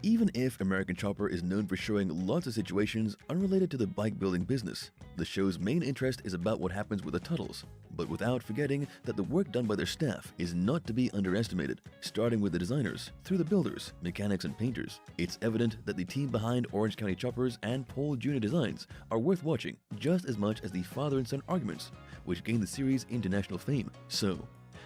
Even if American Chopper is known for showing lots of situations unrelated to the bike building business, the show's main interest is about what happens with the Tuttles, but without forgetting that the work done by their staff is not to be underestimated. Starting with the designers, through the builders, mechanics, and painters, it's evident that the team behind Orange County Choppers and Pohl Jr. Designs are worth watching just as much as the father and son arguments, which gained the series international fame. So,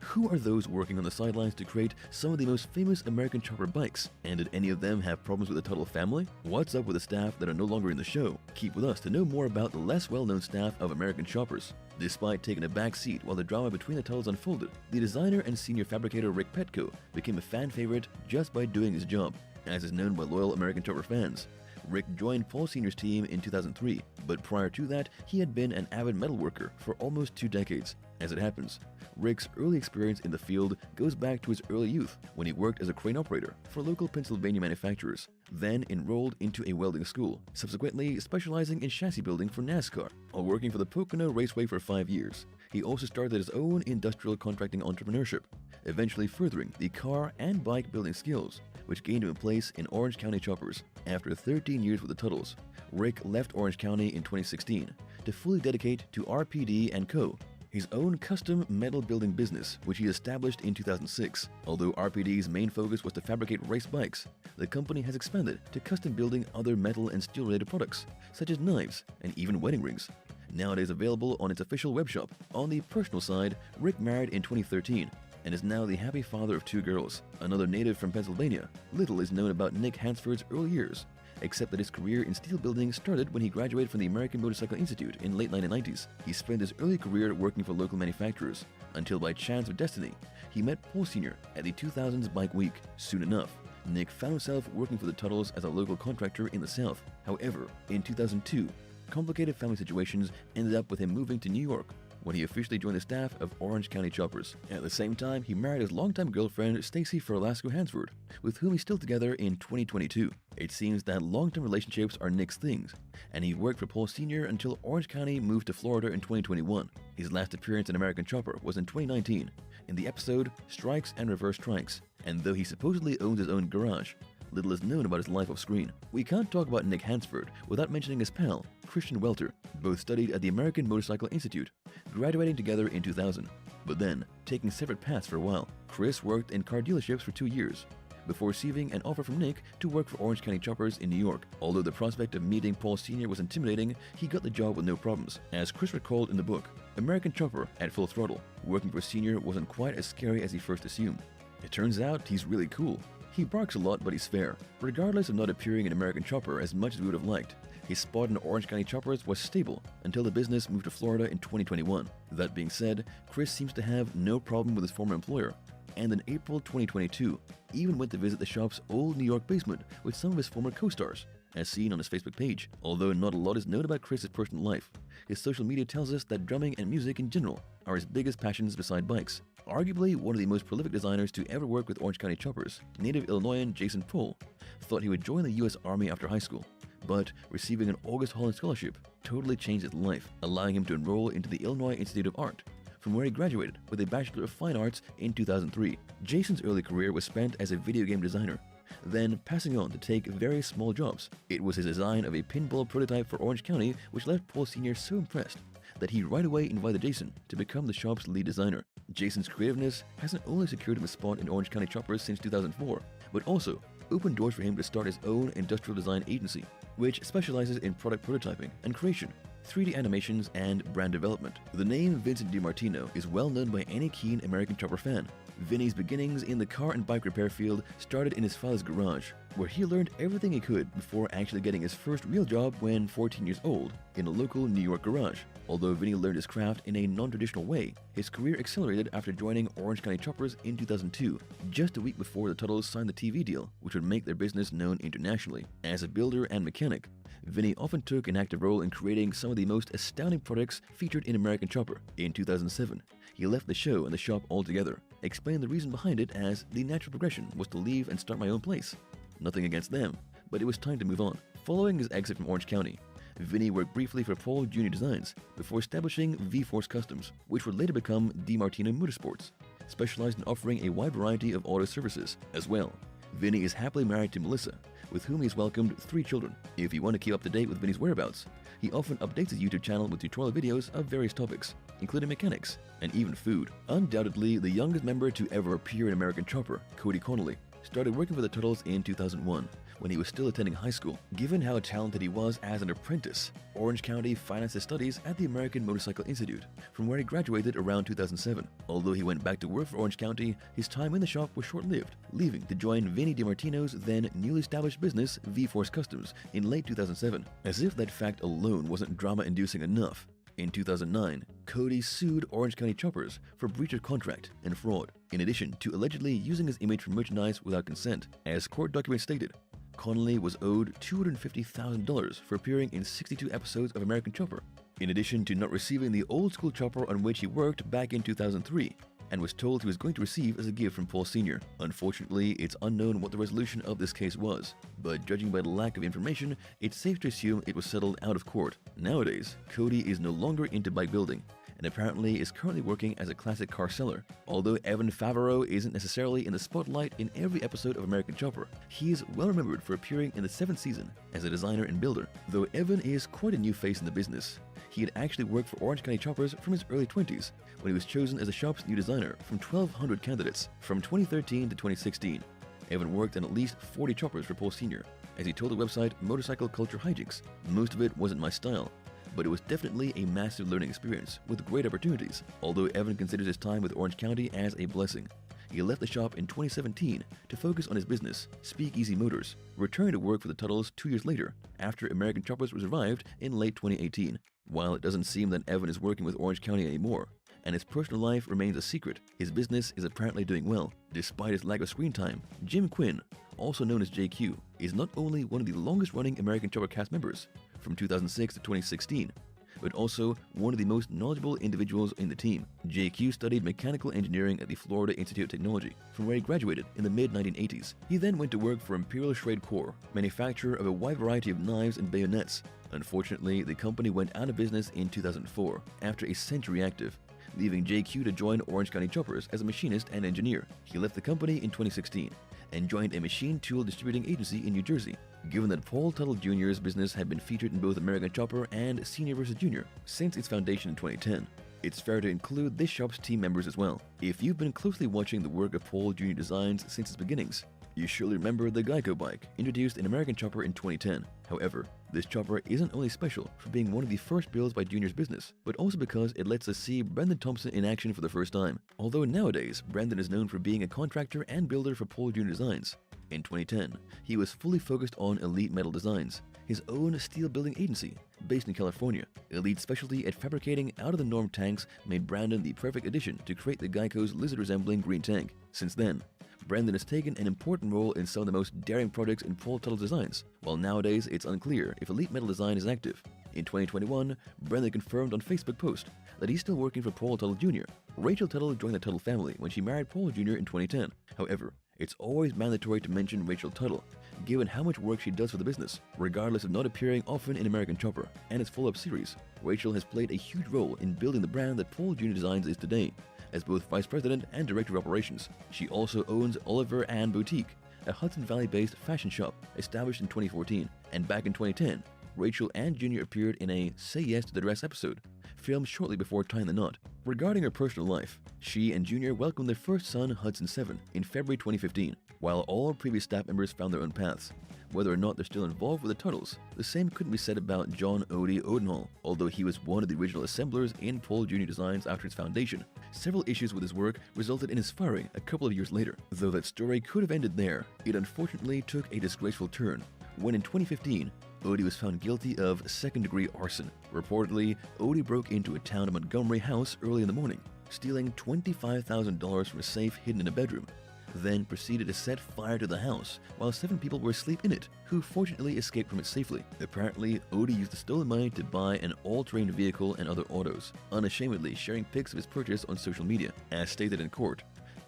who are those working on the sidelines to create some of the most famous American chopper bikes? And did any of them have problems with the Tuttle family? What's up with the staff that are no longer in the show? Keep with us to know more about the less well-known staff of American Choppers. Despite taking a back seat while the drama between the Tuttles unfolded, the designer and senior fabricator Rick Petko became a fan favorite just by doing his job, as is known by loyal American Chopper fans. Rick joined Pohl Sr.'s team in 2003, but prior to that, he had been an avid metalworker for almost 2 decades. As it happens, Rick's early experience in the field goes back to his early youth when he worked as a crane operator for local Pennsylvania manufacturers, then enrolled into a welding school, subsequently specializing in chassis building for NASCAR. While working for the Pocono Raceway for 5 years, he also started his own industrial contracting entrepreneurship, eventually furthering the car and bike building skills, which gained him a place in Orange County Choppers. After 13 years with the Tuttles, Rick left Orange County in 2016 to fully dedicate to RPD & Co., his own custom metal building business, which he established in 2006. Although RPD's main focus was to fabricate race bikes, the company has expanded to custom building other metal and steel-related products, such as knives and even wedding rings. Nowadays available on its official webshop. On the personal side, Rick married in 2013 and is now the happy father of 2 girls. Another native from Pennsylvania, little is known about Nick Hansford's early years, except that his career in steel building started when he graduated from the American Motorcycle Institute in late 1990s. He spent his early career working for local manufacturers, until by chance of destiny, he met Pohl Sr. at the 2000s Bike Week. Soon enough, Nick found himself working for the Tuttles as a local contractor in the South. However, in 2002, complicated family situations ended up with him moving to New York, when he officially joined the staff of Orange County Choppers. At the same time, he married his longtime girlfriend Stacy Ferlasco Hansford, with whom he's still together in 2022. It seems that long-term relationships are Nick's things, and he worked for Pohl Sr. until Orange County moved to Florida in 2021. His last appearance in American Chopper was in 2019, in the episode Strikes and Reverse Strikes, and though he supposedly owns his own garage, little is known about his life off screen. We can't talk about Nick Hansford without mentioning his pal, Christian Welter. Both studied at the American Motorcycle Institute, graduating together in 2000, but then taking separate paths for a while. Chris worked in car dealerships for 2 years, before receiving an offer from Nick to work for Orange County Choppers in New York. Although the prospect of meeting Pohl Sr. was intimidating, he got the job with no problems. As Chris recalled in the book, American Chopper at Full Throttle, working for Sr. wasn't quite as scary as he first assumed. It turns out he's really cool. He barks a lot, but he's fair. Regardless of not appearing in American Chopper as much as we would have liked, his spot in Orange County Choppers was stable until the business moved to Florida in 2021. That being said, Chris seems to have no problem with his former employer, and in April 2022, even went to visit the shop's old New York basement with some of his former co-stars, as seen on his Facebook page. Although not a lot is known about Chris's personal life, his social media tells us that drumming and music in general are his biggest passions beside bikes. Arguably one of the most prolific designers to ever work with Orange County Choppers, native Illinoisan Jason Pohl thought he would join the US Army after high school, but receiving an August Holland scholarship totally changed his life, allowing him to enroll into the Illinois Institute of Art, from where he graduated with a Bachelor of Fine Arts in 2003. Jason's early career was spent as a video game designer, then passing on to take various small jobs. It was his design of a pinball prototype for Orange County which left Pohl Sr. so impressed that he right away invited Jason to become the shop's lead designer. Jason's creativeness hasn't only secured him a spot in Orange County Choppers since 2004, but also opened doors for him to start his own industrial design agency, which specializes in product prototyping and creation, 3D animations, and brand development. The name Vinnie DiMartino is well known by any keen American Chopper fan. Vinnie's beginnings in the car and bike repair field started in his father's garage, where he learned everything he could before actually getting his first real job when 14 years old in a local New York garage. Although Vinnie learned his craft in a non-traditional way, his career accelerated after joining Orange County Choppers in 2002, just a week before the Tuttles signed the TV deal, which would make their business known internationally. As a builder and mechanic, Vinnie often took an active role in creating some of the most astounding products featured in American Chopper. In 2007, he left the show and the shop altogether, explaining the reason behind it as the natural progression was to leave and start my own place. Nothing against them, but it was time to move on. Following his exit from Orange County, Vinnie worked briefly for Pohl Jr. Designs before establishing V-Force Customs, which would later become DiMartino Motorsports, specialized in offering a wide variety of auto services. As well, Vinnie is happily married to Melissa, with whom he's welcomed 3 children. If you want to keep up to date with Vinnie's whereabouts, he often updates his YouTube channel with tutorial videos of various topics, including mechanics and even food. Undoubtedly, the youngest member to ever appear in American Chopper, Cody Connolly, started working for the Tuttles in 2001 when he was still attending high school. Given how talented he was as an apprentice, Orange County financed his studies at the American Motorcycle Institute, from where he graduated around 2007. Although he went back to work for Orange County, his time in the shop was short-lived, leaving to join Vinnie DiMartino's then newly established business, V-Force Customs, in late 2007. As if that fact alone wasn't drama-inducing enough, in 2009, Cody sued Orange County Choppers for breach of contract and fraud, in addition to allegedly using his image for merchandise without consent. As court documents stated, Connolly was owed $250,000 for appearing in 62 episodes of American Chopper, in addition to not receiving the old-school chopper on which he worked back in 2003, and was told he was going to receive as a gift from Pohl Sr. Unfortunately, it's unknown what the resolution of this case was, but judging by the lack of information, it's safe to assume it was settled out of court. Nowadays, Cody is no longer into bike building, and apparently is currently working as a classic car seller. Although Evan Favaro isn't necessarily in the spotlight in every episode of American Chopper, he is well remembered for appearing in the 7th season as a designer and builder. Though Evan is quite a new face in the business, he had actually worked for Orange County Choppers from his early 20s, when he was chosen as the shop's new designer from 1,200 candidates. From 2013 to 2016, Evan worked on at least 40 choppers for Pohl Sr. As he told the website Motorcycle Culture Hijinks, "Most of it wasn't my style, but it was definitely a massive learning experience with great opportunities." Although Evan considers his time with Orange County as a blessing, he left the shop in 2017 to focus on his business, Speakeasy Motors, returning to work for the Tuttles 2 years later, after American Choppers was revived in late 2018. While it doesn't seem that Evan is working with Orange County anymore, and his personal life remains a secret, his business is apparently doing well. Despite his lack of screen time, Jim Quinn, also known as JQ, is not only one of the longest-running American Chopper cast members, from 2006 to 2016, but also one of the most knowledgeable individuals in the team. JQ studied mechanical engineering at the Florida Institute of Technology, from where he graduated in the mid-1980s. He then went to work for Imperial Schrade Corps, manufacturer of a wide variety of knives and bayonets. Unfortunately, the company went out of business in 2004 after a century active, leaving JQ to join Orange County Choppers as a machinist and engineer. He left the company in 2016 and joined a machine tool distributing agency in New Jersey. Given that Pohl Tuttle Jr.'s business had been featured in both American Chopper and Senior vs. Junior since its foundation in 2010, it's fair to include this shop's team members as well. If you've been closely watching the work of Pohl Jr. Designs since its beginnings, you surely remember the Geico bike, introduced in American Chopper in 2010. However, this chopper isn't only special for being one of the first builds by Junior's business, but also because it lets us see Brendan Thompson in action for the first time. Although nowadays, Brendan is known for being a contractor and builder for Pohl Jr. Designs, in 2010, he was fully focused on Elite Metal Designs, his own steel building agency based in California. Elite's specialty at fabricating out-of-the-norm tanks made Brandon the perfect addition to create the Geico's lizard-resembling green tank. Since then, Brandon has taken an important role in some of the most daring projects in Pohl Tuttle designs, while nowadays it's unclear if Elite Metal Design is active. In 2021, Brandon confirmed on Facebook post that he's still working for Pohl Tuttle Jr. Rachel Tuttle joined the Tuttle family when she married Pohl Jr. in 2010. However, it's always mandatory to mention Rachel Tuttle, given how much work she does for the business. Regardless of not appearing often in American Chopper and its follow-up series, Rachel has played a huge role in building the brand that Pohl Jr. Designs is today, as both Vice President and Director of Operations. She also owns Oliver Ann Boutique, a Hudson Valley-based fashion shop established in 2014. And back in 2010, Rachel and Junior appeared in a Say Yes to the Dress episode, filmed shortly before tying the knot. Regarding her personal life, she and Junior welcomed their first son, Hudson 7, in February 2015. While all previous staff members found their own paths, whether or not they're still involved with the Tuttles, the same couldn't be said about John Odie Odenhal. Although he was one of the original assemblers in Pohl Jr. Designs after its foundation, several issues with his work resulted in his firing a couple of years later. Though that story could have ended there, it unfortunately took a disgraceful turn when in 2015, Odie was found guilty of second-degree arson. Reportedly, Odie broke into a town of Montgomery house early in the morning, stealing $25,000 from a safe hidden in a bedroom, then proceeded to set fire to the house while 7 people were asleep in it, who fortunately escaped from it safely. Apparently, Odie used the stolen money to buy an all-terrain vehicle and other autos, unashamedly sharing pics of his purchase on social media. As stated in court,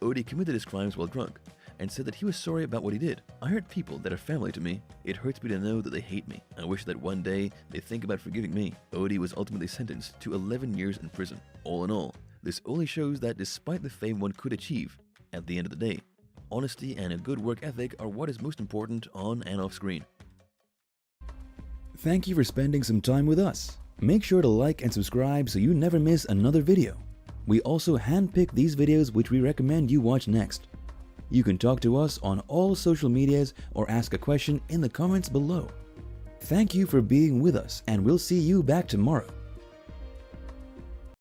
Odie committed his crimes while drunk, and said that he was sorry about what he did. "I hurt people that are family to me. It hurts me to know that they hate me. I wish that one day they think about forgiving me." Odie was ultimately sentenced to 11 years in prison. All in all, this only shows that despite the fame one could achieve, at the end of the day, honesty and a good work ethic are what is most important on and off screen. Thank you for spending some time with us. Make sure to like and subscribe so you never miss another video. We also handpick these videos which we recommend you watch next. You can talk to us on all social medias or ask a question in the comments below. Thank you for being with us, and we'll see you back tomorrow.